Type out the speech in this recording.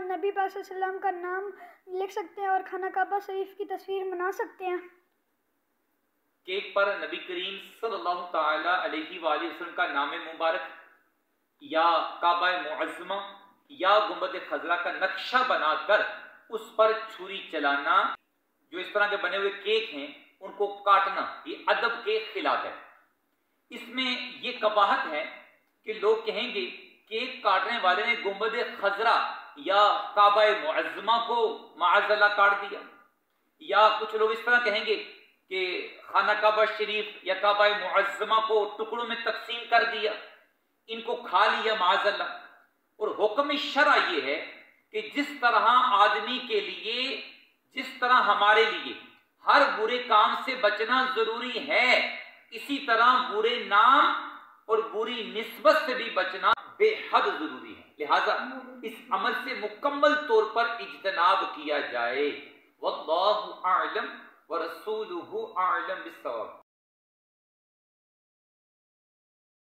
नबी पाक सल्लल्लाहु अलैहि वसल्लम का नाम लिख सकते हैं और खाना काबा शरीफ की तस्वीर बना सकते हैं? केक पर नबी करीम सल्लल्लाहु ताला अलैहि वसल्लम का नाम मुबारक या काबा मुअज़्ज़मा या गुंबद खजरा का नक्शा बनाकर उस पर छुरी चलाना, जो इस तरह के बने हुए केक हैं उनको काटना, ये अदब के खिलाफ है। इसमें ये कबाहत है कि लोग कहेंगे केक काटने वाले ने गुंबद खजरा या काबा मुअज़्ज़मा को माअज़ल्लाह काट दिया, या कुछ लोग इस तरह कहेंगे कि खाना काबा शरीफ या काबा मुअज़्ज़मा को टुकड़ों में तकसीम कर दिया, इनको खा लिया माअज़ल्लाह। और हुक्म शरअ ये है कि जिस तरह आदमी के लिए, जिस तरह हमारे लिए हर बुरे काम से बचना जरूरी है, इसी तरह बुरे नाम और बुरी निस्बत से भी बचना बेहद जरूरी है। लिहाजा इस अमल से मुकम्मल तौर पर इज्तनाब किया जाए। वल्लाहु आलम व रसूलुहु आलम बिस्सवाब।